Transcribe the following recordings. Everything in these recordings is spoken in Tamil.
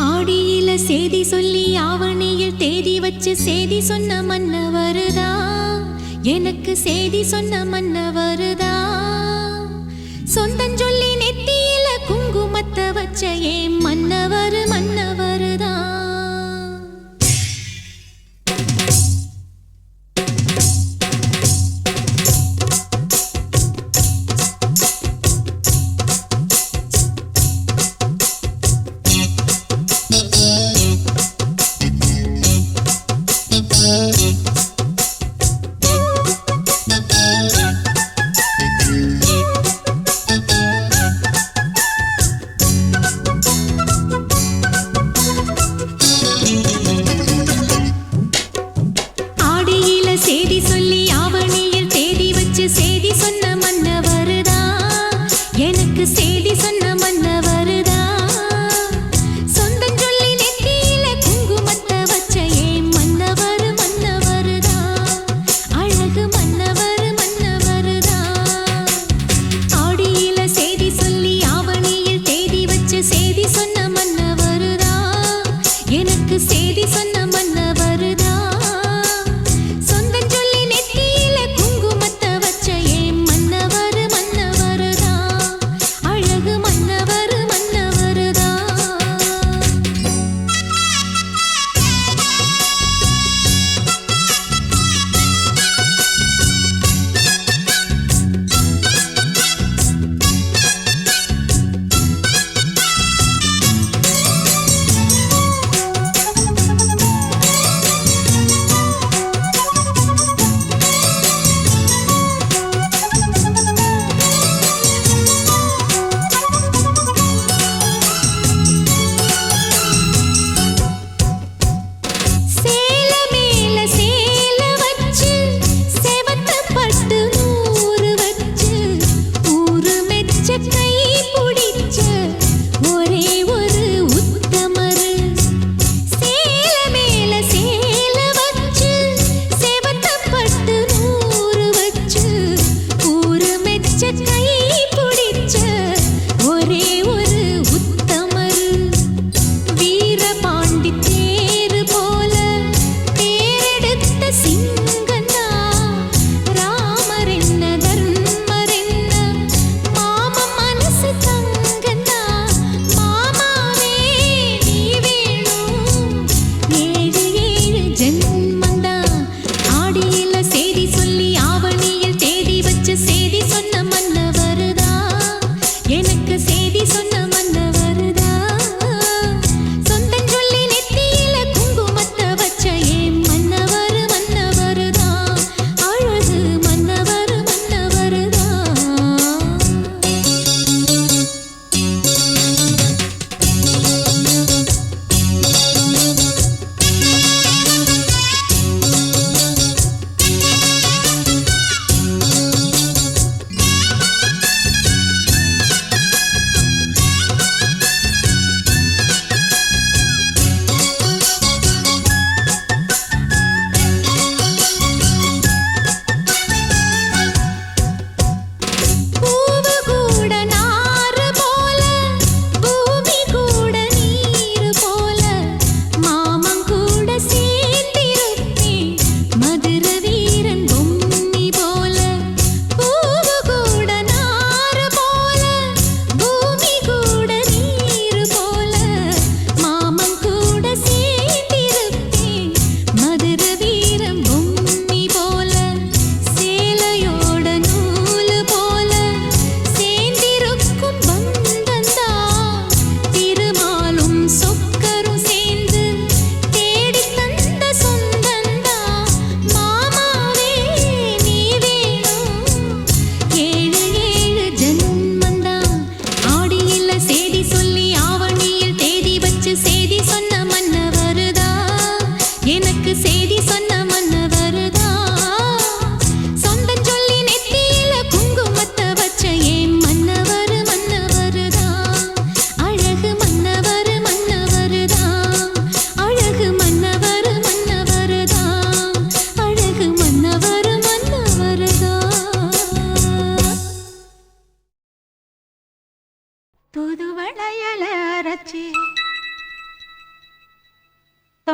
ஆடியில சேதி சொல்லி ஆவணியில் தேதி வச்சு சேதி சொன்ன மன்ன வருதா, எனக்கு சேதி சொன்ன மன்ன வருதா. சொந்தஞ்சொல்லி நெத்தியில குங்குமத்தை வச்ச ஏன் மன்னவர் மன்னவருதா.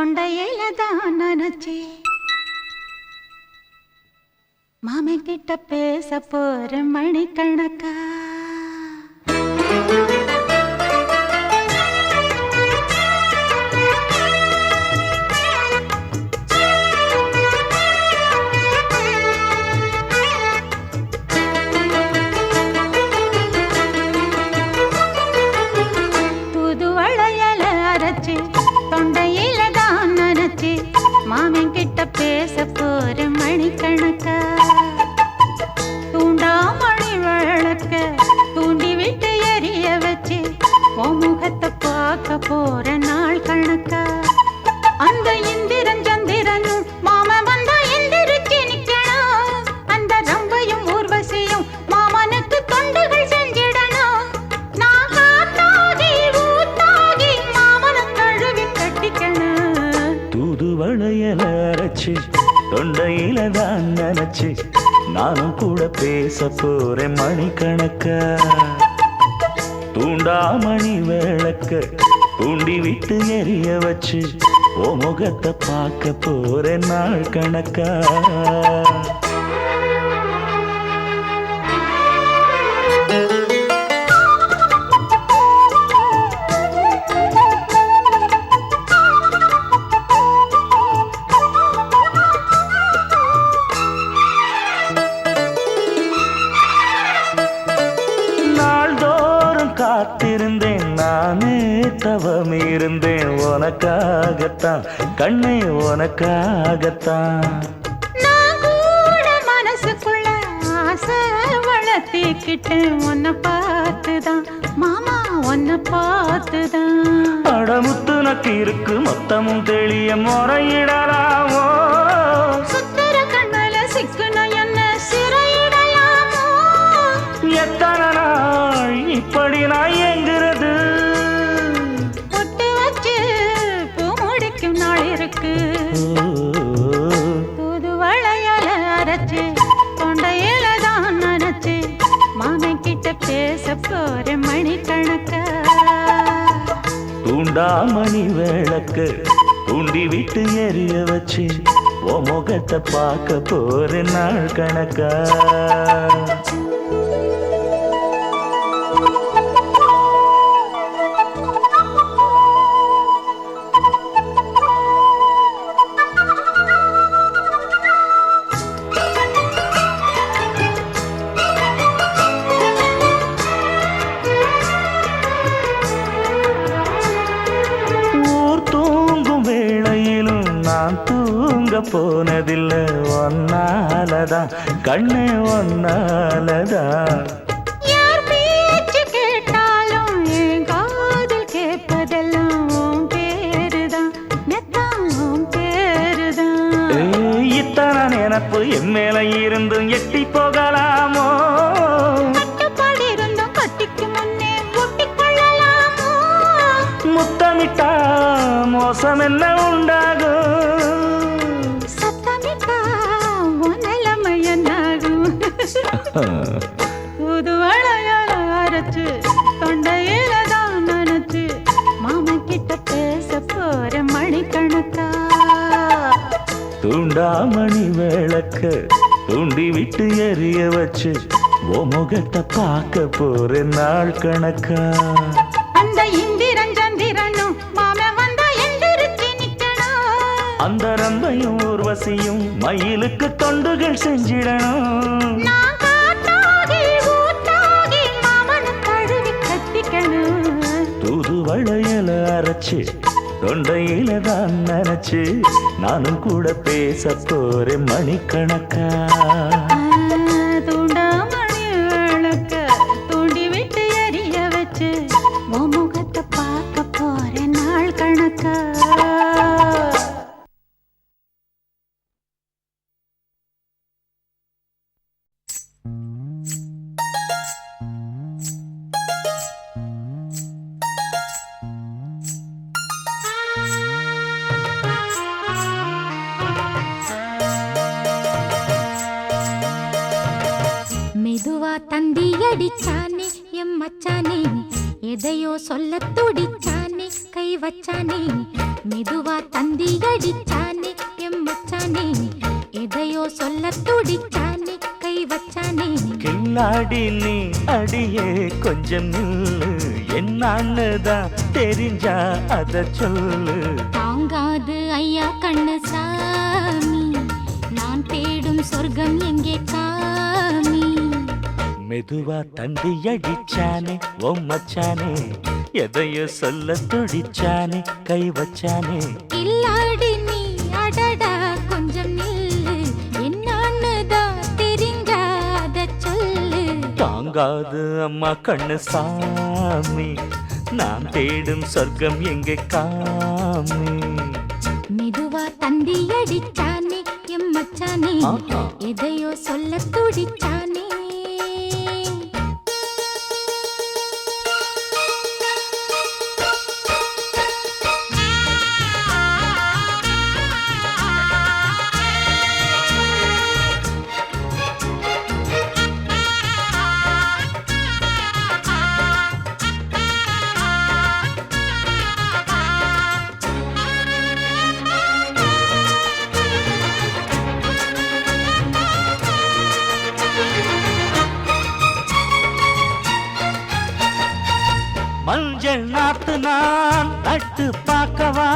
தொண்டையில தான் நினைச்சி மாமன் கிட்ட பேச போற மணிக்கணக்கா. தொண்டையில தான் நினைச்சு மாமன் கிட்ட பேச போற மணிக்கணக்கா. தூண்டாமணி விளக்க தூண்டி விட்டு எரிய வச்சு உன் முகத்தை பார்க்க போற நாள் கணக்கா. அந்த இந்திரன் சந்திரனும் மாமன் வந்தா எந்திரிச்சு நிக்கணும். அந்த ரம்பையும் ஊர்வசியும் மாமனுக்கு தொண்டுகள் செஞ்சிடணும். நான் காத்தாகி ஊத்தாகி மாமனை தழுவி கட்டிக்கணும். தூதுவளையல அரைச்சு தொண்டையில தான் நினைச்சு நானும் கூட பேச போறேன் மணிக்கணக்கா. தூண்டாமணி விளக்க தூண்டி விட்டு எரிய வச்சு ஓ முகத்தை பார்க்க போறேன் நாள் கணக்கா. காத்திருந்தேன் நானே தவம் இருந்தேன் உனக்காகத்தான் கண்ணே உனக்காகத்தான். நான் கூட மனசுக்குள்ள ஆசை வளர்த்திக்கிட்டேன் உன்னை பார்த்துதான் மாமா உன்னை பார்த்துதான். அடமுத்து நக்கு இருக்கு மொத்தமும் தெளிய முறையிடலாமோ. சுத்தர கண்மல சிக்குன என்ன சிறையிடலாமோ. எத்தனை நாள் இப்படி நான் எங்கிறது. பொட்டு வச்சு பூ முடிக்கும் நாள் இருக்கு. தூதுவளையல அரைச்சு தொண்டையில தான் நினைச்சு மாமன் கிட்ட பேச போற மணிக்கணக்கா. தூண்டாமணி விளக்க தூண்டி விட்டு எரிய வச்சு ஓ முகத்தை பார்க்க போற நாள் கணக்கா. தூங்க போனதில்லை ஒன்னாலதான் கண்ணே ஒன்னாலதான். யார் பேச்சு கேட்டாலும் என் காதில் கேட்பதெல்லாம் உன் பேருதான் மெத்தான் உன் பேருதான். இத்தனை நினப்பு என் மேல இருந்தும் எட்டி போகலாமோ. கட்டுப்பாடு இருந்தும் கட்டிக்கு முன்னே ஒட்டிக்கொள்ளலாமோ. முத்தமிட்டா மோசம் என்ன உண்டாகும். சத்தமிட்டா உன் நிலைமை என்னாகும். புதுவளையால அரைச்சு தொண்டையில தான் நினைச்சு மாமன் கிட்ட பேச போற மணிக்கணக்கா. தூண்டாமணி விளக்க தூண்டி விட்டு எரிய வச்சு ஓ முகத்தை பார்க்க போற நாள் கணக்கா. அந்த இந்திரன் சந்திரனும் மாமன் வந்தா எந்திரிச்சு நிக்கணும். அந்த ரம்பையும் ஊர்வசியும் மயிலுக்கு தொண்டுகள் செஞ்சிடணும். நான் காத்தாகி ஊத்தாகி மாமனை தழுவி கட்டிக்கணும். தூதுவளையல அரைச்சு தொண்டையில தான் நினைச்சு நானும் கூட பேச போறேன் மணிக்கணக்கா. தூண்டாமணி விளக்க தூண்டி விட்டு எரிய வச்சு உன் முகத்தை பார்க்க போற நாள் கணக்கா. மெதுவா தந்தி அடிச்சானே எம் மச்சானே, எதையோ சொல்ல துடிச்சானே கை வச்சானே, மெதுவா தந்தி அடிச்சானே எம் மச்சானே எதையோ சொல்ல துடிச்சானே கை வச்சானே கில்லாடி நீ அடியே கொஞ்சம் நில்லு என்னான்னு தான் தெரிஞ்சா அத சொல்லு தாங்காது ஐயா கண்ணு சாமி நான் தேடும் சொர்க்கம் எங்கே காமி மெதுவா தந்தி அடிச்சானே ஓ மச்சானே எதையோ சொல்ல துடிச்சானே கை வச்சானே இல்லாடி நீ அடடா கொஞ்சம் நில்லு என்னான்னு தான் தெரிஞ்சாத சொல்லு தாங்காது அம்மா கண்ணு சாமி நான் தேடும் சொர்க்கம் எங்கே காமி மெதுவா தந்தி அடிச்சானே எம் மச்சானே ஆஹா. எதையோ சொல்ல துடிச்சானே மஞ்சள் நாத்து நான் நட்டு பார்க்கவா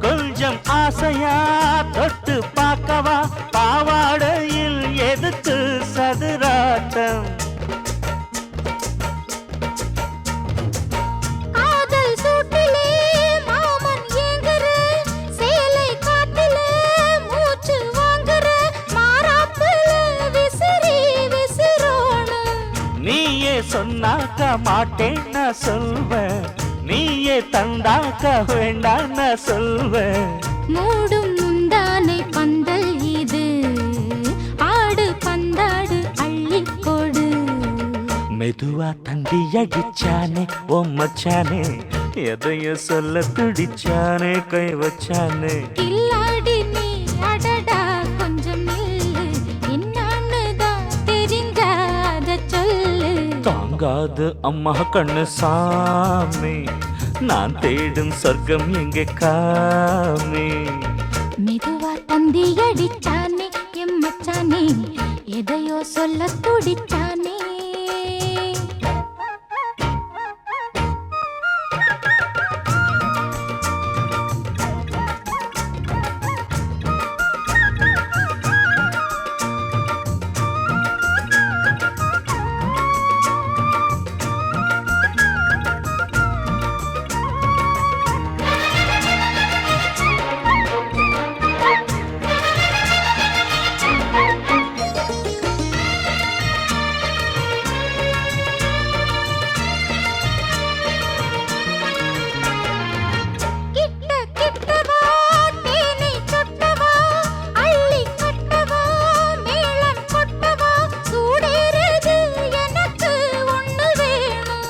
கொஞ்சம் ஆசையா தொட்டு பார்க்கவா பாவாடையில் எதுக்கு சதுராட்டம் காதல் சூட்டிலே மாமன் ஏங்குற சேலை காட்டிலே மூச்சு வாங்குற மாறாப்புல விசிறி விசிறோணும் நீயே சொன்னாக்க மாட்டேன் நான் சொல்வேன் நீயே தந்தாக்க வேண்டாம் நான் சொல்வேன் மூடும் முந்தானை பந்தல் இது ஆடு பந்தாடு அள்ளிக்கொடு மெதுவா தந்தி அடிச்சானே ஓ மச்சானே எதையோ சொல்ல துடிச்சானே கை வச்சானே கில்லாடி நீ அடடா கொஞ்சம் நில்லு என்னான்னு தான் தெரிஞ்சாத சொல்லு தாங்காது அம்மா கண்ணு சாமி நான் தேடும் சொர்க்கம் எங்கே காமி மெதுவா தந்தி அடிச்சானே எம் மச்சானே எதையோ சொல்ல துடிச்சானே கிட்ட கிட்டவா தேனை சொட்டவா அள்ளி கட்டவா மேளம் கொட்டவா சூடேறுது எனக்கு ஒண்ணு வேணும்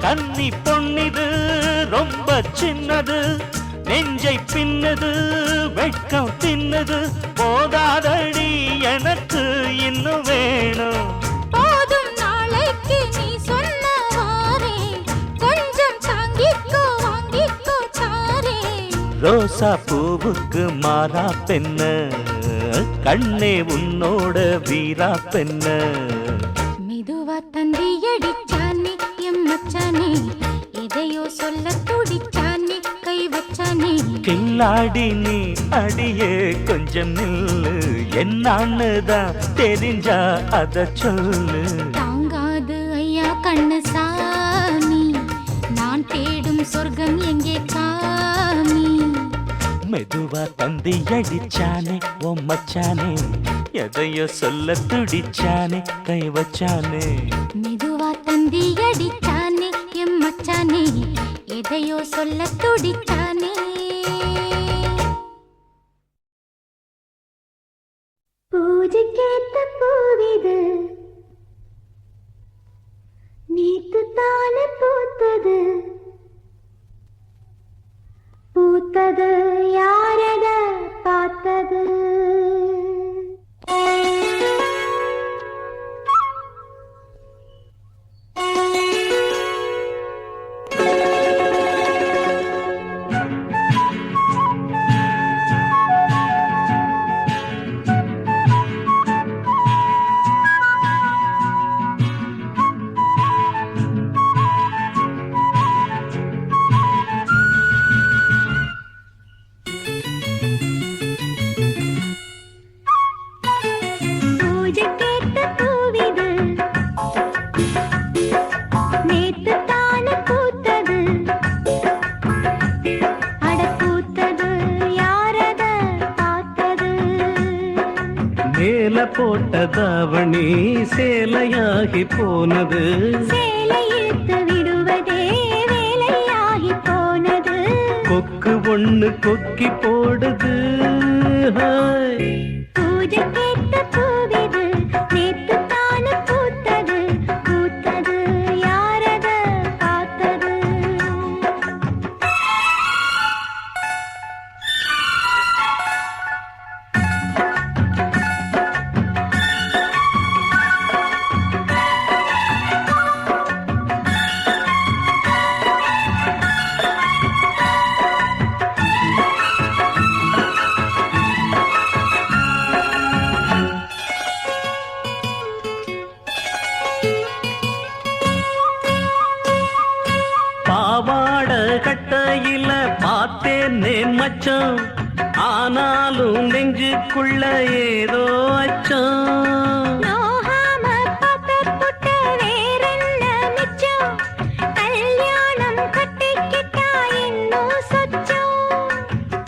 கன்னி பொன்னிது ரொம்ப சின்னது நெஞ்சை பின்னது வெட்கம் தின்னது போதாதடி எனக்கு இன்னும் வேணும் போதும் நாளைக்கு நீ சொன்னவாறே கொஞ்சம் தாங்கிக்கோ வாங்கிக்கோ தாரே ரோசா பூவுக்கு மாறா பெண்ண கண்ணே உன்னோட வீரா பெண்ண மெதுவா தந்தி அடிச்சானே எம் மச்சானே எதையோ சொல்ல துடிச்சானே கை வச்சானே கில்லாடி நீ அடியே கொஞ்சம் நில்லு என்னான்னு தான் தெரிஞ்சா அத சொல்லு தாங்காது ஐயா கண்ணு சாமி நான் தேடும் சொர்க்கம் எங்கே காமி மெதுவா தந்தி அடிச்சானே ஓ மச்சானே எதையோ சொல்ல துடிச்சானே கை வச்சானே மெதுவா தந்தி அடிச்சானே எம் மச்சானே எதையோ சொல்ல துடிச்சானே பூஜைக்கேத்த பூவிது நேத்து தானே பூத்தது பூத்தது யாரத பார்த்தது தாவணி சேலையாகி போனது. சேலை இழுத்து விடுவதே வேலையாகி போனது. கொக்கு ஒண்ணு கொக்கி போடுது. ஹாய். பூஜை கேட்ட பூவிது நேத்து தானு பூத்தது. பூத்தது யாரத பார்த்தது? பாவாட கட்டையில பார்த்தேனே மச்சான், ஆனாலும் நெஞ்சுக்குள்ள ஏதோ அச்சம். நோகாம பாப்ப வேறென்ன மிச்சம்? கல்யாணம் கட்டிக்கிட்டா இன்னும் சொச்சம்.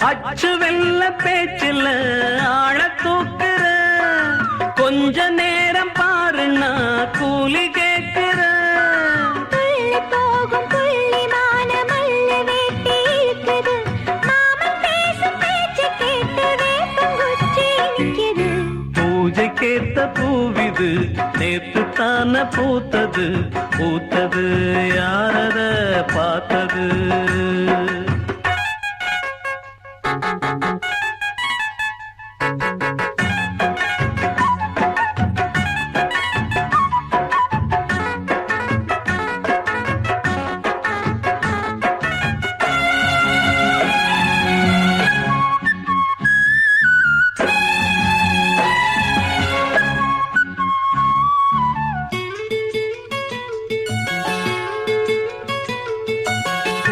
அச்சு வெல்ல பேச்சில் ஆழ தூக்குற, கொஞ்ச நேரம் பாருன்னா கூலி கேட்கிற. துள்ளி போகும் புள்ளிமான மல்லு வேட்டி இருக்குது. மாமன் பேசும் பேச்சு கேட்டு வேப்பங்குச்சி நிக்குது. பூஜைக்கேத்த பூவிது நேத்து தான பூத்தது. பூத்தது யாரத பார்த்தது?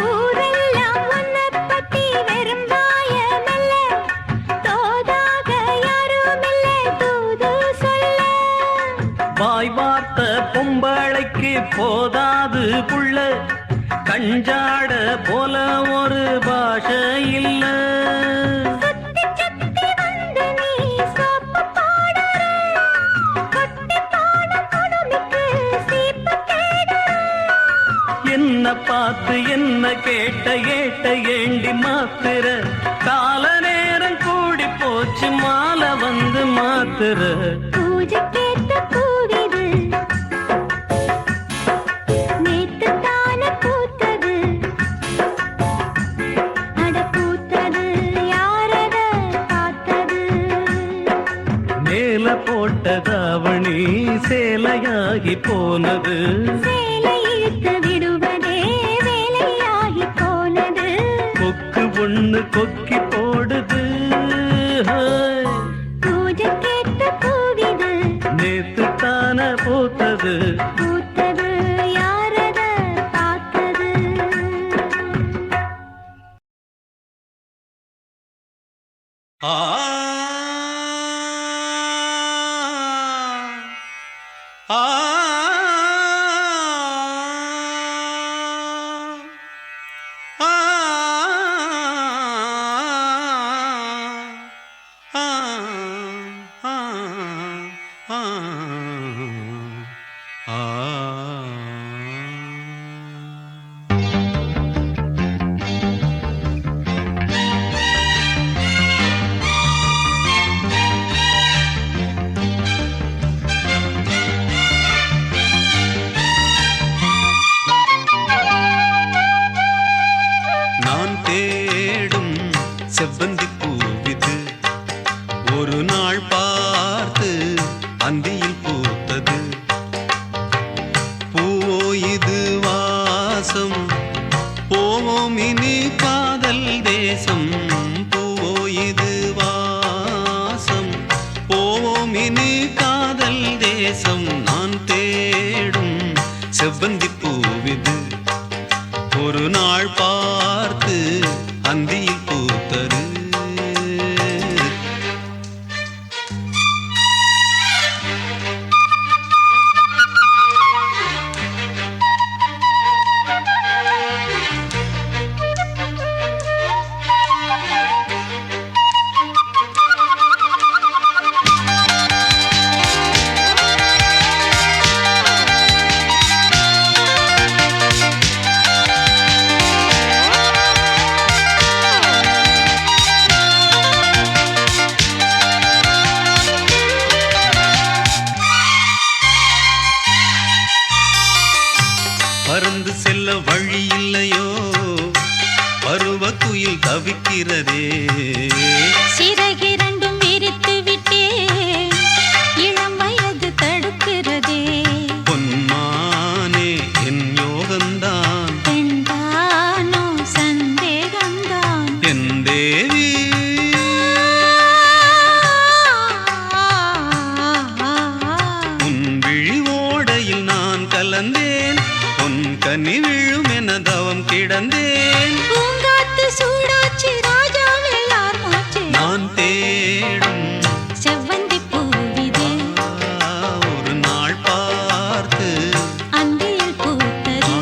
ஊரெல்லாம் உன்னைப் பத்தி வெறும் வாயமல்ல. தோதாக யாருமில்ல தூது சொல்ல. வாய் வார்த்த பொம்பளைக்கு போதாது புள்ள, கஞ்சாட போல ஒரு பாஷை இல்ல. சுத்தி சுத்தி வந்து நீ சோப்பு போடுற. கொட்டி போன குடுமிக்கு சீப்பு தேடுற. என்ன பார்த்து என்ன கேட்ட ஏட்ட ஏண்டி மாத்துற? கால நேரம் கூடி போச்சு மாலை வந்து மாத்துற. பூஜை கேட்ட பூவிது நேத்து தானே பூத்தது. அட பூத்தது யாரத பார்த்தது? மேல போட்ட தாவணி சேலையாகி போனது. சேலை இழுத்து விடுவதே வேலையாகி போனது. கொக்கு ஒண்ணு கொக்கி போடுது. ஹாய். பூஜை கேட்ட பூவிது நேத்து தான பூத்தது. பூத்தது யாரத பார்த்தது? ஆ ஆ நான் தேடும் செவ்வந்தி பூவிது ஒரு நாள் பார்த்து அந்தியில் பூத்தது. பூவோ இது வாசம் போவோம் இனி காதல் தேசம். பூவோ இது வாசம் போவோம் இனி காதல் தேசம். நான் தேடும் செவ்வந்தி பூவிது ஒரு நாள் பார்த்து அந்தியில் பூத்தது. பறந்து செல்ல வழி இல்லையோ பருவ குயில் தவிக்கிறதே சிறகிரண்டும் விரித்து விட்டே இளம் வயது தடுக்கிறதே பொன்மானே என் யோகந்தான் பெண்தானோ சந்தேகம்தான் என் தேவி உன் விழி ஓடையில் நான் கலந்தேன் உன் கனி விழும் என தவம் கிடந்தேன் பூங்காத்து சூடாச்சி ராஜா வெள்ளார் மூச்சு நான் தேடும் செவ்வந்தி பூவிதே ஒரு நாள் பார்த்து அந்தியில் பூத்தது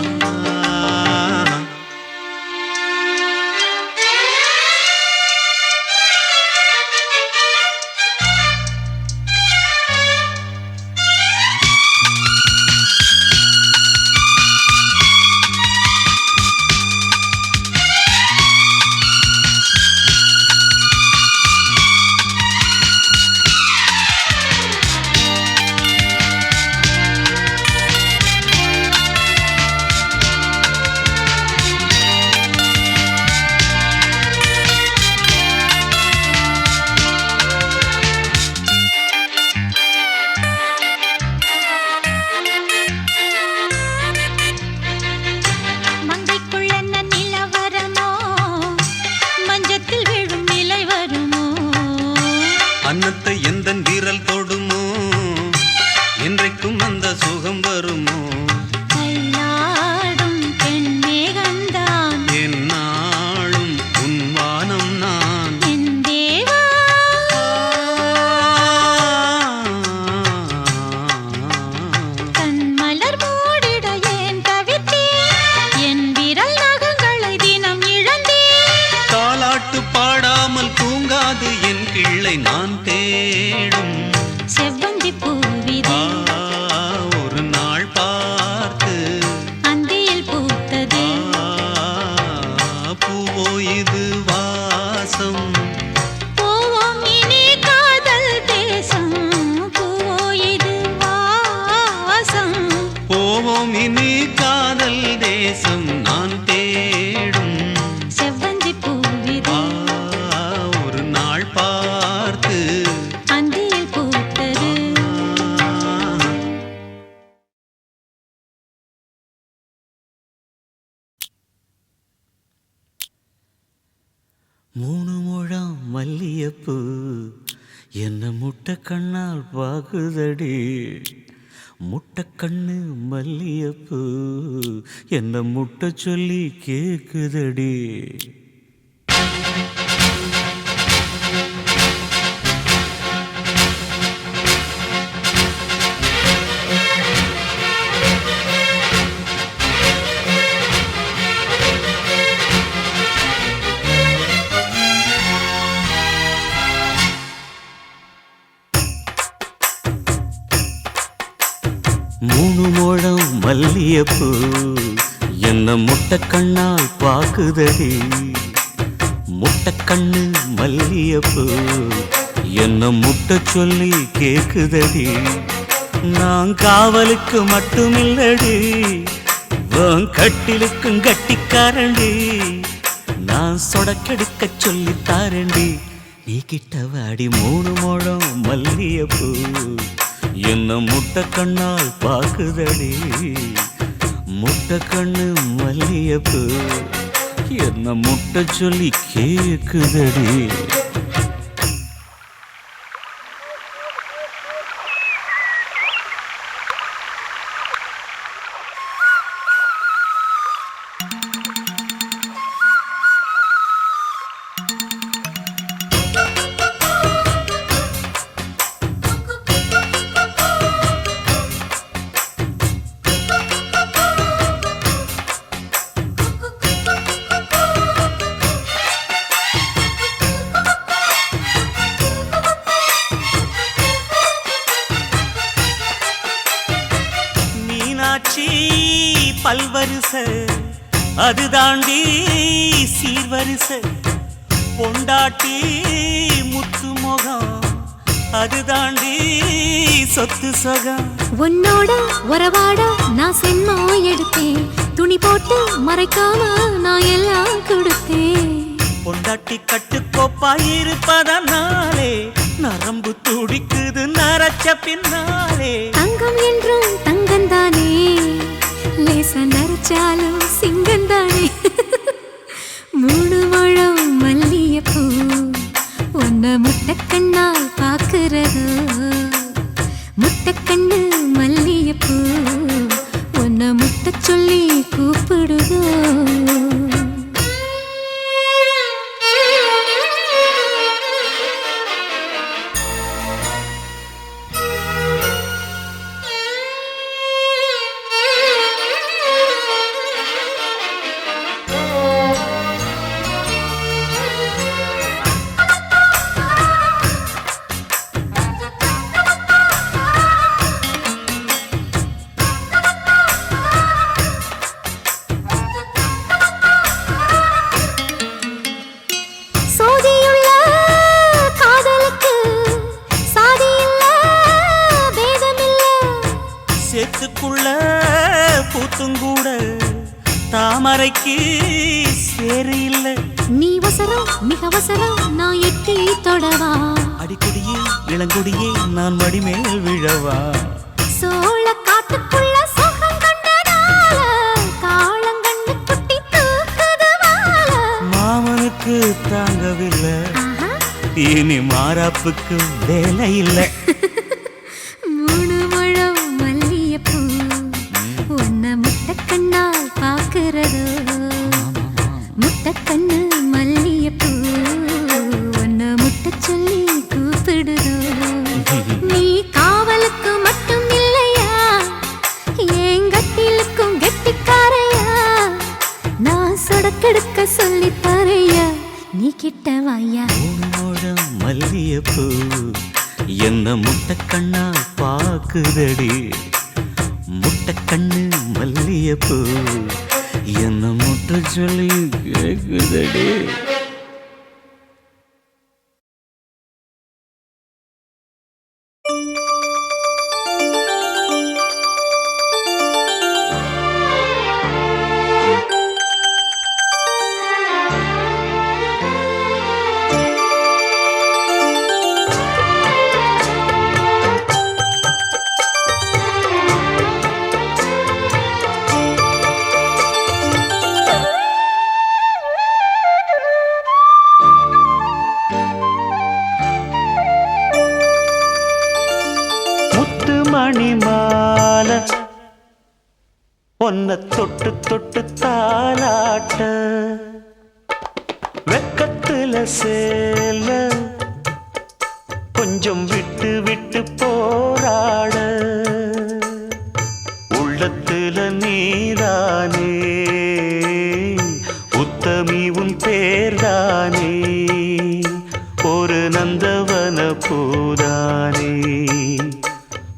மங்கைக்குள்ள என்ன நிலவரமோ மஞ்சத்தில் விழும் நிலை வருமோ அன்னத்தை எந்தன் விரல் தொடுமோ என்றைக்கும் அந்த சுகம் வருமோ கைலாடும் பெண் மேகந்தான் என்னாலும் உன் வானம் நான் என் தேவா கண் மலர் மூடிட ஏன் தவித்தேன் என் விரல் நகங்களை தினம் இழந்தேன் தாலாட்டு பாடாமல் தூங்காது என் கிள்ளை நான் தேடும் செவ்வந்தி பூவிதே ஒரு நாள் பார்த்து அந்தியில் பூத்தது பூவோ இது வாசம் போவோம் இனி காதல் தேசம் பூவோ இது வாசம் போவோம் இனி காதல் தேசம் நான் தேடும் செவ்வந்தி பூவிதே ஒரு நாள் பார்த்து அந்தியில் பூத்தது மூணு முழம் மல்லியப்பூ என்ன முட்டை கண்ணால் பாகுதடி முட்டை கண்ணு மல்லியப்பூ என்ன முட்டை சொல்லி கேக்குதடி மூணு முழம் மல்லியப்பூ என்ன முட்டை கண்ணால் பாக்குதடி முட்டை கண்ணு மல்லியப்பூ என்ன முட்டை சொல்லி கேக்குதடி நான் காவலுக்கு மட்டுமில்லடி உன் கட்டிலுக்கும் கட்டிக்காரண்டி நான் சொடக்கெடுக்க சொல்லி தாரண்டி நீ கிட்ட வாடி மூணு முழம் மல்லியப்பூ என்ன முட்டை கண்ணால் பாக்குதடி முட்டை கண்ணு மல்லியப்பூ என்ன முட்டை சொல்லி கேக்குதடி மீனாட்சி பல்வரிசை அது தாண்டி சீர்வரிசை பொண்டாட்டி முத்து முகம் அது தாண்டி சொத்து சகம் உன்னோட உறவாட நான் சென்மோ எடுத்தேன் துணி மறைக்காம நான் எல்லாம் கொடுத்தேன். பொண்டாட்டி கட்டுக்கோப்பாயிருப்பதனாலே நரம்பு துடிக்குது நரச்ச பின்னாலே. தங்கம் என்றும் தங்கந்தானே, லேசா நரைச்சாலும் சிங்கந்தானே. 3 முழம் மல்லிகைப்பூ உன்னை முட்டைக்கண்ணால் பார்க்கிறதோ, முட்டைக்கண்ணு மல்லிகைப்பூ உன்னை முட்டை சொல்லி கூப்பிடுதோ. சோதியுள்ள காதலுக்கு சாதி இல்ல, பேதமில்ல. சேத்துக்குள்ள பூத்துங்கூட தாமரைக்கு சேரு இல்ல. நீ வசரம் மிக வசரம், நான் எட்டி தொடவா. அடிக்கொடியே இளங்கொடியே நான் மடிமேல் விழவா. சோழ காட்டுக்குள்ள சுகம் கண்டதால காளங்கண்ணு குட்டி தூக்குது வாழ. மாமனுக்கு தாங்கவில்லை, ஆஹா. இனி மாறாப்புக்கு வேலை இல்லை. 3 முழம் மல்லிகைப்பூ உன்னை முட்டைக்கண்ணால் பார்க்கிறதோ, முட்டைக்கண்ணு மல்லிகைப்பூ உன்னை முட்டை சொல்லி கூப்பிடுதோ. நீ காவலுக்கு மட்டும் இல்லையா, எங்கட்டிலுக்கும் கெட்டிக்காரையா. நான் சொடக்கெடுக்க சொல்லி தரையா, நீ கிட்ட வாயா. உன்னோடம் மல்லியப்பூ என்ன முட்டைக்கண்ணா பாக்குதடி. முட்டைக்கண்ணு மல்லியப்பூ என்ன முட்டை சொல்லி கேக்குதடி. மணிமால ஒன்ன தொட்டு தொட்டு தாலாட்ட, வெக்கத்துல சேல கொஞ்சம் விட்டு விட்டு போராட. உள்ளத்துல நீதானே உத்தமி உன் பேர்தானே, ஒரு நந்தவன பூதானே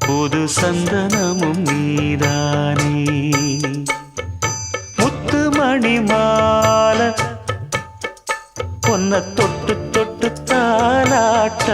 புது சந்தனமும் நீதானே. முத்து மணிமால பொன்ன தொட்டு தொட்டு தாலாட்ட.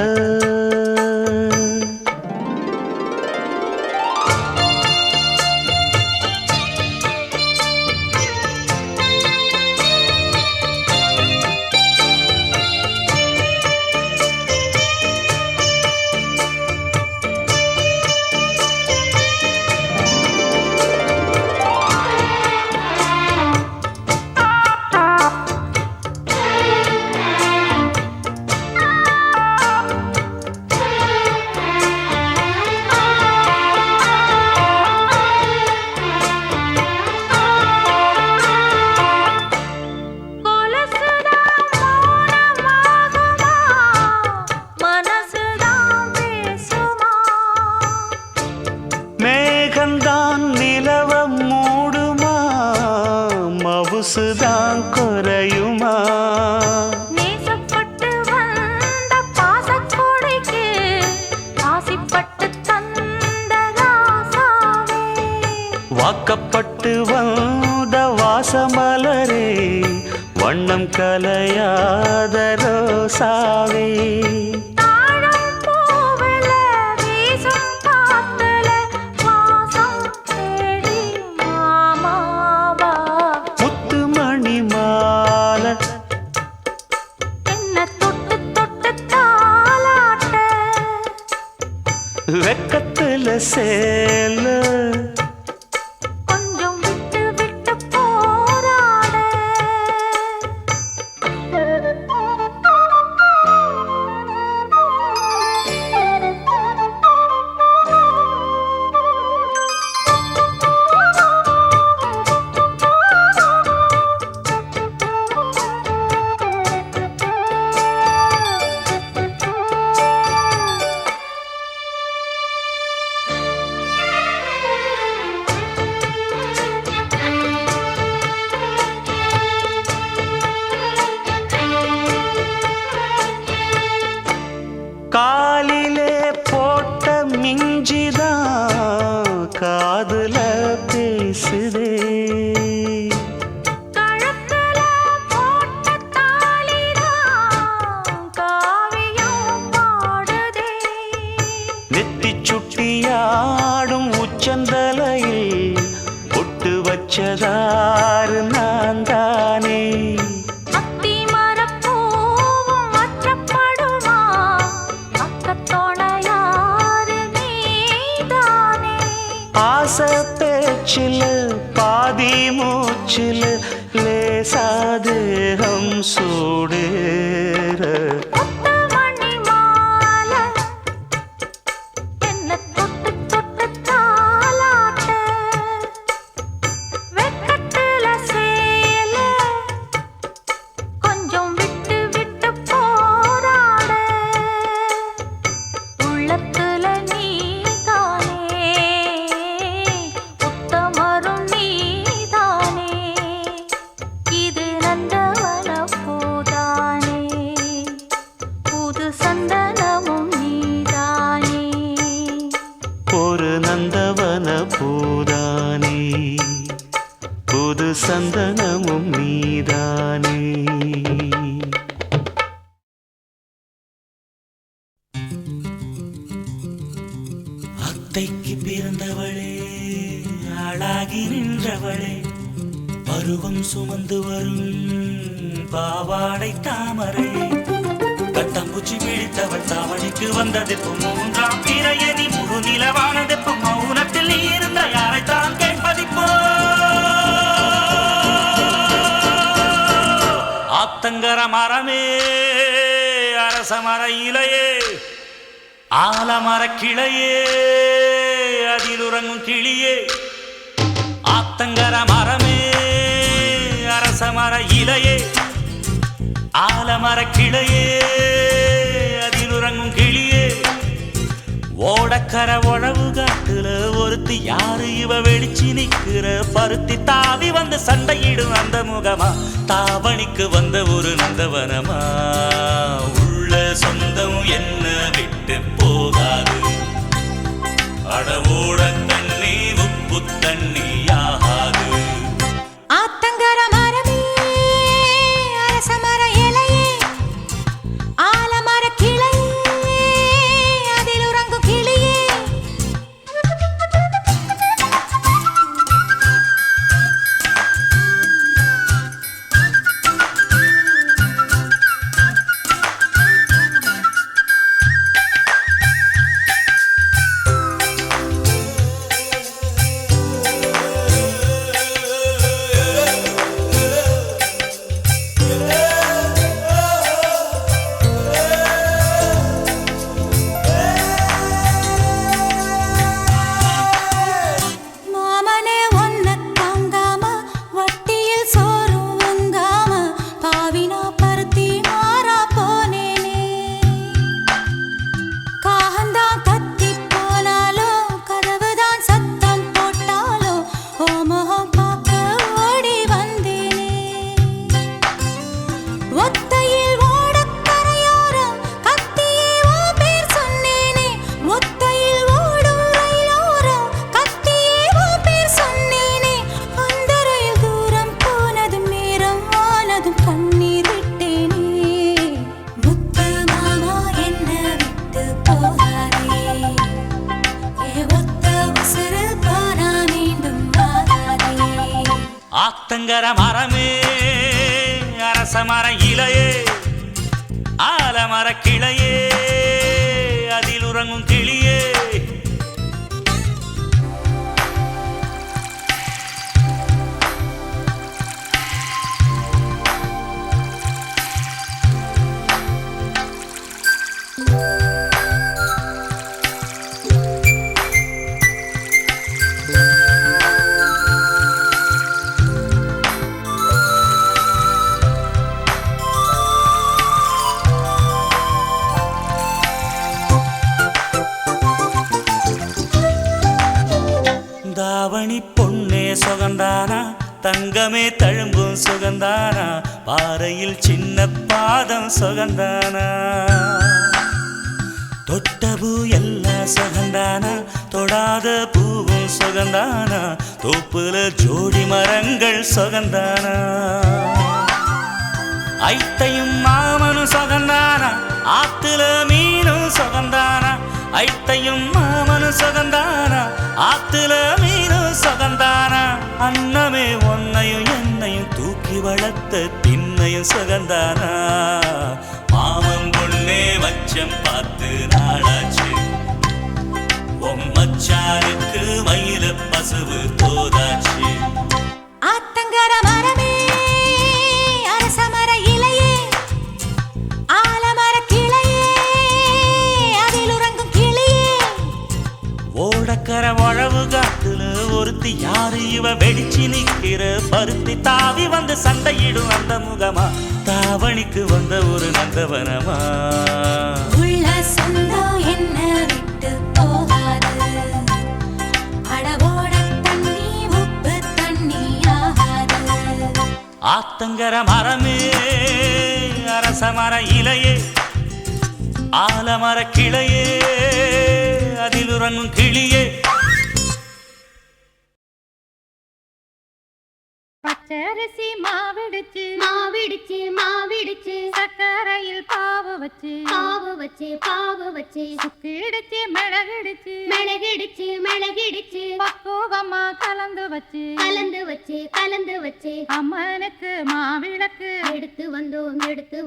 மவுசுதான் குறையுமா? நேசப்பட்டு வந்த பாசக்கொடைக்கு ஆசைப்பட்டு தந்த ராசாவே, வாக்கப்பட்டு வந்த வாசமலரே, வண்ணம் கலையாத ரோசாவே, சேல கொஞ்சம் விட்டு விட்டு போராட காலிலே போட்ட மிஞ்சிதான் காதுல பேசுதே கழுத்துல போட்ட தாலிதான் காவியம் பாடுதே நெத்தி சுட்டியாடும் உச்சந்தலையில் பொட்டு வச்சதாறு நான் தானே அத்தி மரப்பூவும் மற்றப்படுமா அக்கத்தோணையாறு நீதானே ஆசை பேச்சில் பாதி மூச்சில் லேசாதேகம் சூடேற முத்து மணி மாலை என்ன தொட்டு தொட்டு தாலாட்ட வெக்கத்துல சேல கொஞ்சம் விட்டு விட்டு போராட உள்ளத்துல நீதானே உத்தமரும் நீதானே இது நந்தவன பூதானே புது சந்தனமும் நீதானே ஒரு நந்தவன பூதானே புது சந்தனமும் நீதானே அத்தைக்கு பிறந்தவளே அழகி நின்றவளே பருவம் சுமந்து வரும் பாவாடை தாமரை கட்டம்பூச்சி பிடித்தவள் தாவணிக்கு வந்ததெப்பு மூன்றாம் பிறையணி முழு நிலவானதெப்பு மௌனத்தில் நீ இருந்த யாரைத்தான் கேட்பதிப்போ ஆத்தங்கர மரமே அரச மர இலையே ஆலமர கிளையே அதில் உறங்கும் கிளியே ஆத்தங்கர மரமே அரச மர இலையே ஆலமர கிளையே அதில் உறங்கும் கிளியே ஓடக்கர உழவு காட்டுல ஒருத்தி யாரு இவ வெளிச்சி நிக்கிற பருத்தி தாவி வந்து சண்டையிடும் அந்த முகமா தாவணிக்கு வந்த ஒரு நந்தவனமா உள்ள சொந்தம் என்ன விட்டு போகாது அடவோட தண்ணி உப்பு தண்ணி ஆகாது ஆத்தங்கர மரமே அரச மர இலையே ஆலமர கிளையே அதில் உறங்கும் கிளியே மாமனே ஒன்ன தாங்காம வட்டியில் சோறும் உங்காம பாவினா பருத்தி மாறா போனேனே காகந்தான் கத்தி போனாலும் கதவுதான் சத்தம் போட்டாலும் ஓ முகம் பார்க்க ஓடி வந்தேனே ஒத்தையில் ஓடக்கரையோரம் கத்தியே ஓ பேர் சொன்னேனே ஒத்தையில் ஓடும் ரயிலோரம் கத்தியே ஓ பேர் சொன்னேனே அந்த ரயில் தூரம் போனதும் நேரம் ஆனதும் கண்ணீர் விட்டேனே முத்து மாமா என்ன விட்டு போகாதே ஏ ஒத்த உசுறு போனா மீண்டும் வாராதே ஆத்தங்கர மரமே அரச மர இலையே ஆலமர கிளையே அதில் உறங்கும் கிளியே தங்கமே தழும்பும் சுகந்தானா பாறையில் சின்ன பாதம் சுகந்தானா தொட்டபூ எல்லாம் சுகந்தானா தொடாத பூவும் சுகந்தானா தோப்புல ஜோடி மரங்கள் சுகந்தானா ஐத்தையும் மாமனும் சுகந்தானா ஆத்துல மீனும் சுகந்தானா ஐத்தையும் மாமனும் சுகந்தானா ஆத்துல மீனும் சுகந்தானா அன்னமே ஒன்னையும் என்னையும் தூக்கி வளர்த்த திண்ணையும் சுகந்தானா மாமன் பொண்ணே மச்சம் பார்த்து நாளாச்சு மச்சானுக்கு மயில பசுவு தோதாச்சு ஆத்தங்கர மரமே அரசமர இலையே ஆலமர கிளையே அதில் உறங்கும் கிளியே ஓடக்கர உழவு காத்துல ஒருத்தி யாரு இவ வெடிச்சு நிக்கிற பருத்தி தாவி வந்து சண்டையிடும் அந்த முகமா தாவணிக்கு வந்த ஒரு நந்தவனமா உள்ள சொந்தம் என்ன விட்டு போகாது அடவோட தண்ணி உப்பு தண்ணி ஆகாது ஆத்தங்கர மரமே அரசமர இலையே ஆலமர கிளையே அதில் உறங்கும் கிளியே பச்சரிசி மாவிடுச்சு மாவிடுச்சு மாவிடுச்சு சக்கரையில் பாவு வச்சு பாவு வச்சு சுக்கிடுச்சு மிளகிடுச்சு மிளகிடுச்சு மிளகிடுச்சு பக்குவமா கலந்து வச்சு கலந்து வச்சு அம்மனுக்கு மாவிளக்கு எடுத்து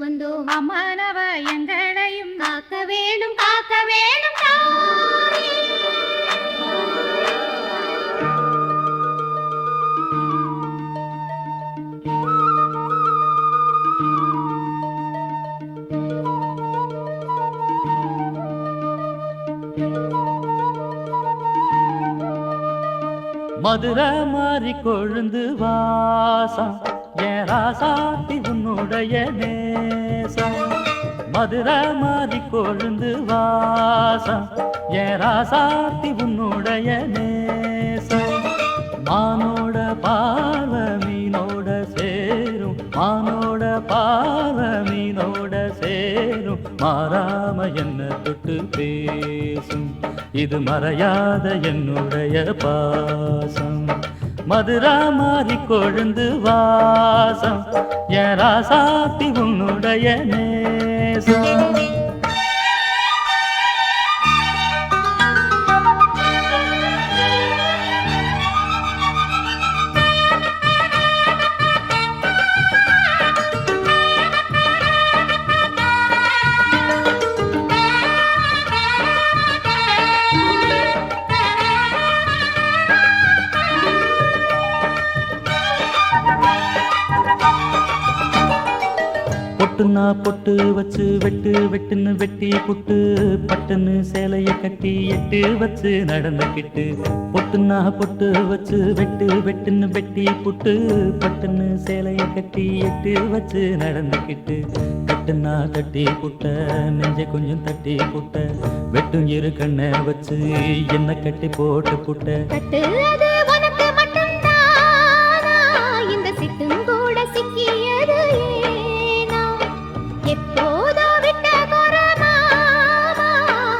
வந்தோம் அம்மனவ எங்களையும் காக்க வேணும் தாயே. மதுரை மாறி கொழுந்து வாசம் என் ராசாத்தி உன்னுடைய நேசம் மதுரை மாறி கொழுந்து வாசம் என் ராசாத்தி உன்னுடைய நேசம் மானோட பார்வை மீனோட சேரும் மானோட பார்வை மீனோட சேரும் மாறாம என்ன தொட்டு பேசும் இது மறையாத என்னுடைய பாசம் மதுரா மாறி கொழுந்து வாசம் என் ராசாத்தி உன்னுடைய நேசம் பொட்டுனா பொட்டு வச்சு வெட்டுன்னு வெட்டி புட்டு பட்டுன்னு சேலைய கட்டி எட்டு வச்சு நடந்துக்கிட்டு பொட்டுனா பொட்டு வச்சு வெட்டுன்னு வெட்டி புட்டு பட்டுன்னு சேலைய கட்டி எட்டு வச்சு நடந்துக்கிட்டு கட்டுனா கட்டி புட்ட நெஞ்ச கொஞ்சம் தட்டி புட்ட வெட்டும் இரு கண்ணை வச்சு என்ன கட்டி போட்டு புட்ட கட்டு அது உனக்கு மட்டும்தானா இந்த சிட்டும் கூட சிக்கியது ஏனா எப்போதோ விட்ட குரமாமா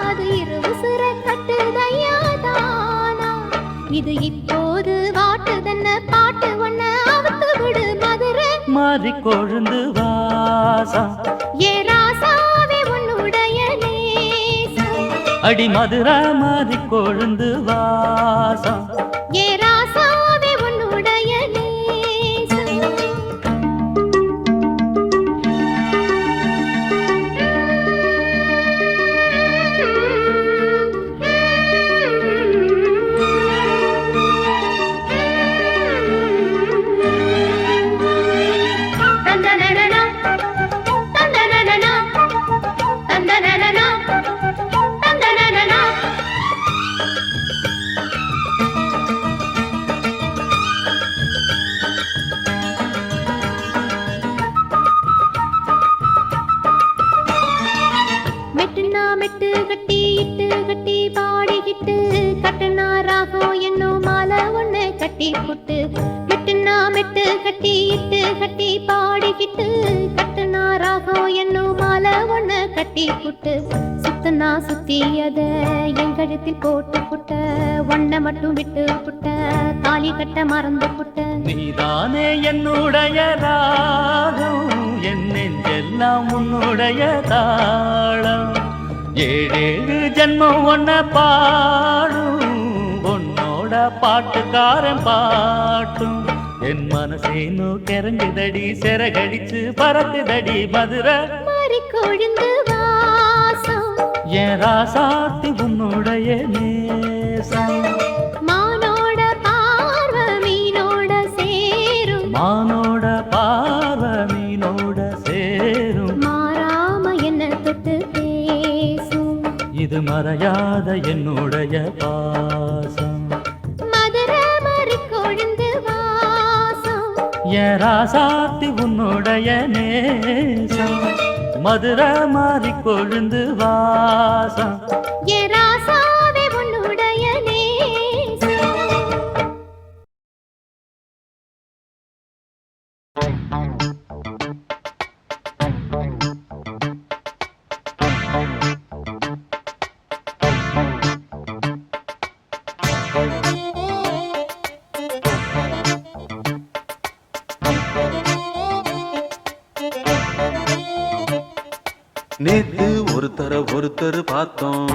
அது இருவுசுர கட்டுதையாதானா இது இப்போது வாட்டுதன்ன பாட்டு ஒன்ன அவுத்து விடு மதுரை மாறி கொழுந்து வாசம் ஏ ராசாவே உன்னுடைய நேசம் அடி மதுரா மாறி கொழுந்து வாசம் ஏ ராசாவே உன்னுடைய நேசம் தந்தனனனா தந்தனனனா தந்தனனனா தந்தனனனா இட்டு கட்டி பாடிக்கிட்டு கட்டுனா ராகம் என்னும் மாலை ஒண்ணு கட்டி புட்டு சுத்துனா சுத்தி அத என் கழுத்தில் போட்டு புட்ட ஒன்ன மட்டும் விட்டு புட்ட தாலி கட்ட மறந்து புட்ட நீதானே என்னுடைய ராகம் என் நெஞ்செல்லாம் உன்னுடைய தாளம் ஏழேழு ஜென்மம் ஒன்ன பாடும் உன்னோட பாட்டுக்காரன் பாட்டும் என் மனசேனோ கிறங்குதடி சிறகடிச்சு பறக்குதடி மதுரை மாறி கொழுந்து வாசம் என் ராசாத்தி உன்னுடைய நேசம் மானோட பார்வ மீனோட சேரும் மானோட பார்வை மீனோட சேரும் மாறாம என்ன தொட்டு பேசும் இது மறையாத என்னுடைய பாசம் மதுரை மாறி கொழுந்து வாசம் என் ராசாத்தி உன்னுடைய நேசம் மதுரை மாறி கொழுந்து வாசம் என் ராசாவே உன்னுடைய நேசம் நேத்து ஒருத்தர் பார்த்தோம்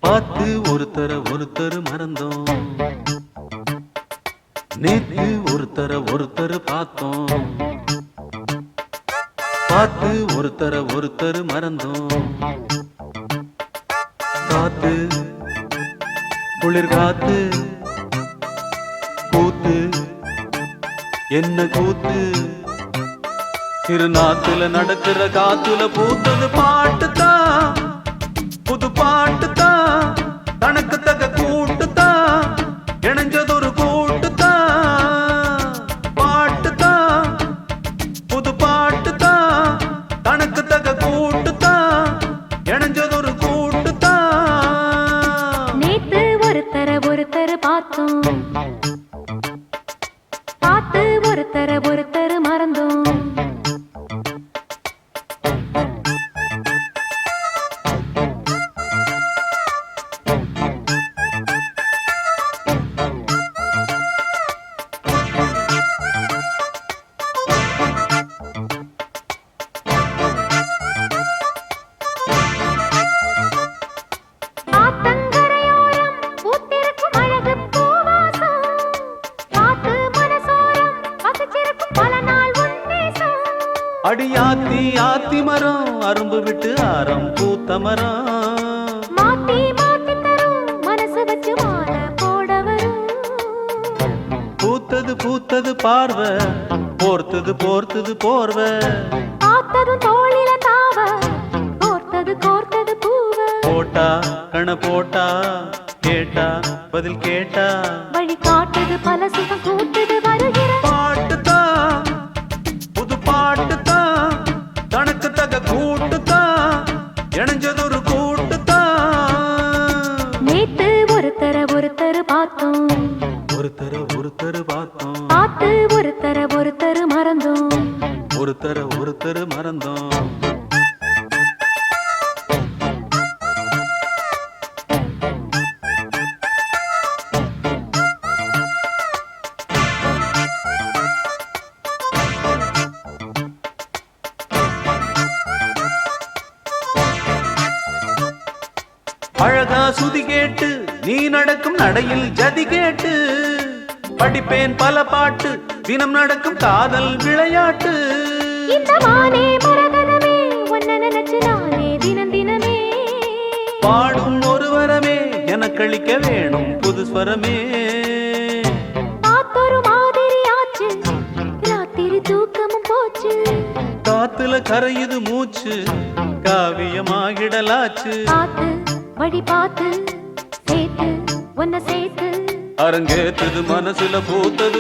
பார்த்து ஒருத்தர் மறந்தோம் நேத்து ஒருத்தர் பார்த்தோம் பார்த்து ஒருத்தர் மறந்தோம் காத்து குளிர் காத்து கூத்து என்ன கூத்து திருநாத்துல நடக்கிற காத்துல பூத்தது பாட்டுதான் புது பாட்டுதான் தனக்கு தக கூட்டுதான் இணைஞ்சதொரு கூட்டுதான் பாட்டுதான் புது பாட்டுதான் தனக்கு தக கூட்டுதான் இணைஞ்சதொரு கூட்டுதான் நேத்து ஒருத்தர பார்த்தோம் பார்த்து ஒருத்தர மறந்தோம் அடியாத்தி ஆத்தி மரம் அரும்பு விட்டு ஆரம் பூத்த மரம் மாத்தி மாத்தி தரும் மனசு வச்சு மாற போட வரும் பூத்தது பார்வை போர்த்தது போர்வை பார்த்ததும் தோளில தாவ கோர்த்தது பூவ போட்டா கண போட்டா கேட்டா பதில் கேட்டா வழி காட்டுது பல சுகம் கூட்டுது வருகிற பாட்டுதான் புது பாட்டுதான் தனக்கு தக கூட்டுதான் இணைஞ்சதொரு கூட்டுதான் நேத்து ஒருத்தர பார்த்தோம் ஒருத்தர் பார்த்தோம் பார்த்து ஒருத்தர மறந்தோம் ஒருத்தர் மறந்தோம் அழகா சுதி கேட்டு நீ நடக்கும் நடையில் ஜதி கேட்டு படிப்பேன் பல பாட்டு தினம் நடக்கும் காதல் விளையாட்டு இந்த வானே மரகதமே உன்னை நினைச்சு நானே தினமே பாடும் ஒரு வரமே எனக்களிக்க வேணும் புது ஸ்வரமே காத்தொரு மாதிரி ஆச்சு ராத்திரி தூக்கமும் போச்சு காத்துல கரையுது மூச்சு காவியமாகிடலாச்சு பார்த்து வழி பார்த்து சேர்த்து உன்னை சேர்த்து அரங்கேத்தது மனசுல பூத்தது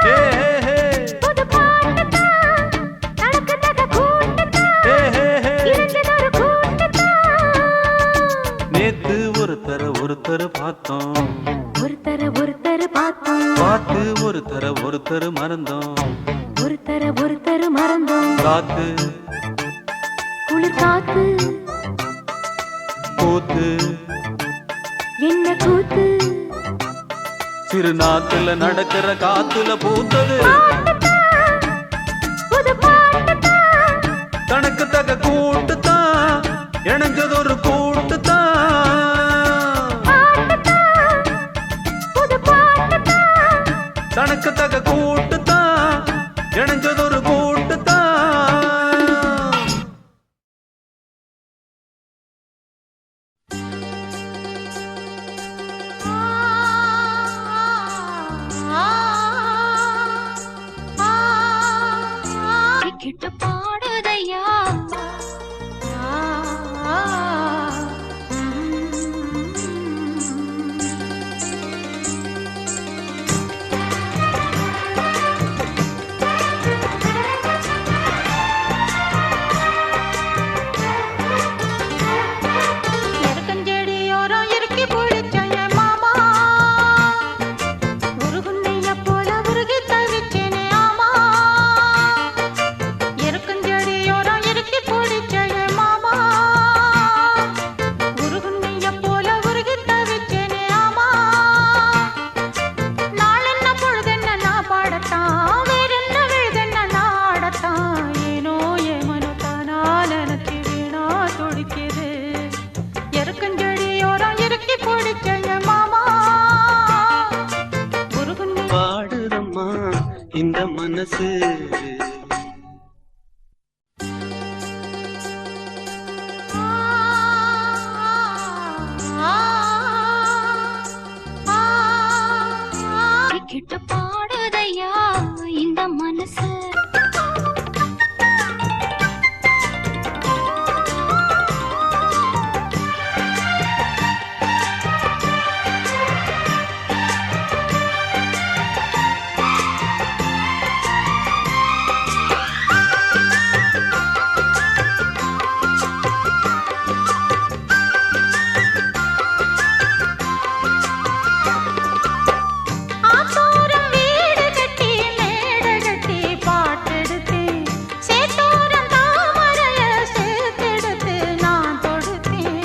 ஏ, ஹே, ஹே. புது பாட்டுதான் நடக்கு தக கூட்டுதான் ஹே, ஹே, ஹே. இணைஞ்சதொரு கூட்டுதான் நேத்து ஒருத்தர் பார்த்தோம் ஒருத்தர பார்த்தோம் பார்த்து ஒருத்தர் மறந்தோம் ஒருத்தர் மறந்தோம் காத்து குளிர் காத்து கூத்து என்ன கூத்து சிறு நாத்துல நடக்கிற காத்துல பூத்தது புது பாட்டுதான் தனக்கு தக கூட்டுத்தான் இணைஞ்சது ஒரு கூட்டுத்தான் புது பாட்டுதான் தனக்கு தக கூட்டுத்தான் இணைஞ்சது ஒரு கூட்டுத்தான் கிட்ட பாடுதையா செடியோரம் இறுக்கி பிடிச்ச என் மாமா உருகுன்னைய போல உருகி தவிச்சேனே ஆமா செடியோரம் இறுக்கி பிடிச்ச என் மாமா உருகுன்னைய போல உருகி தவிச்சேனே ஆமா நாளென்ன பொழுதென்ன நான் பாடத்தான் வேறென்ன விழுதென்ன நான் ஆடத்தான் ஏனோ ஏமனோ தானா நினைச்சு வீணா துடிக்குது எருக்கஞ்செடியோரம் இறுக்கி பிடிச்ச என் மாமா உருகுன்னை பாடுதம்மா இந்த மனசு கிட்ட பாடுதையா இந்த மனசு ஆத்தோரம் வீடு கட்டி மேடை கட்டி பாட்டெடுத்து சேத்தோரம் தாமரைய சேர்த்தெடுத்து நான் தொடுத்தேன்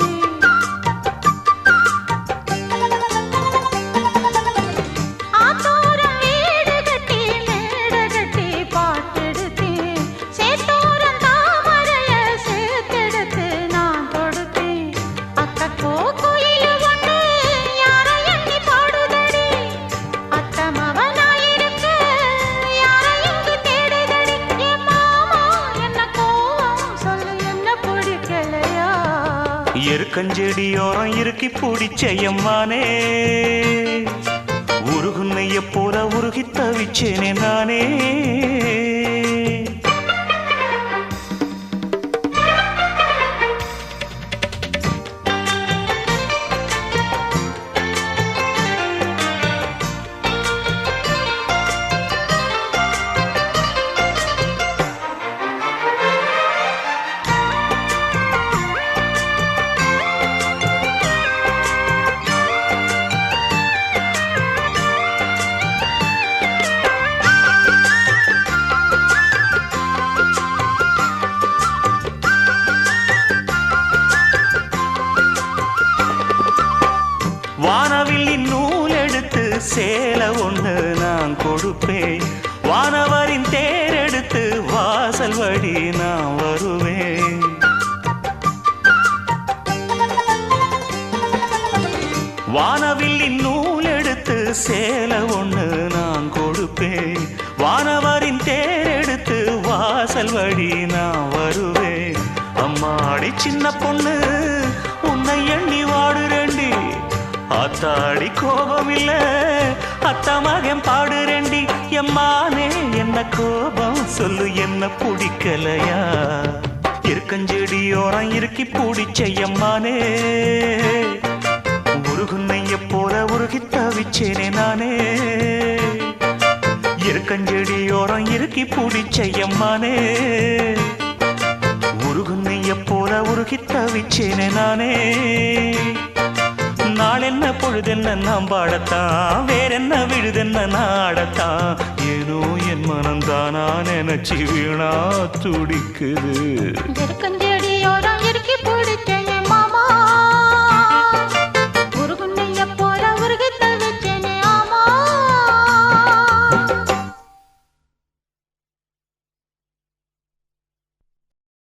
ஆத்தோரம் வீடு கட்டி மேடை கட்டி பாட்டெடுத்து சேத்தோரம் தாமரைய சேர்த்தெடுத்து நான் தொடுத்தேன் அக்கோ கோயில் ஒன்று யாரை எண்ணி பாடுதடி அத்தமவனாயிருக்கு யாரை இங்கு தேடுதடி என் மாமா என்ன கோவம் சொல்லு என்ன பிடிக்கலையா எருக்கஞ்செடியோரம் இறுக்கி பிடிச்ச எம்மானே உருகுன்னைய போல உருகி தவிச்சேனே நானே வானவில்லின் நூல் எடுத்து சேலை ஒண்ணு நான் கொடுப்பேன் வானவரின் தேர் எடுத்து வாசல் வழி நான் வருவேன் வானவில்லின் நூல் எடுத்து சேலை ஒண்ணு நான் கொடுப்பேன் வானவரின் தேர் எடுத்து வாசல் வழி நான் வருவேன் அம்மாடி சின்ன பொண்ணு உன்னை எண்ணி வாடுறேண்டி ஆத்தாடி கோபம் இல்ல அத்த மகன் பாடுறேண்டி எம்மானே என்ன கோபம் சொல்லு என்ன பிடிக்கலையா இருக்கஞ்செடியோரம் இறுக்கி பிடிச்ச எம்மானே உருகுன்னைய போல உருகி தவிச்சேனே நானே இருக்கஞ்செடியோரம் இறுக்கி பிடிச்ச எம்மானே உருகுன்னைய போல உருகி தவிச்சேனே நானே நாள் என்ன பொழுதென்ன நாம் பாடத்தான் வேறென்ன விழுதென்ன நாடத்தான் ஏனோ என் மனம்தானா நினைச்சு வீணா துடிக்குது வெறுக்கன்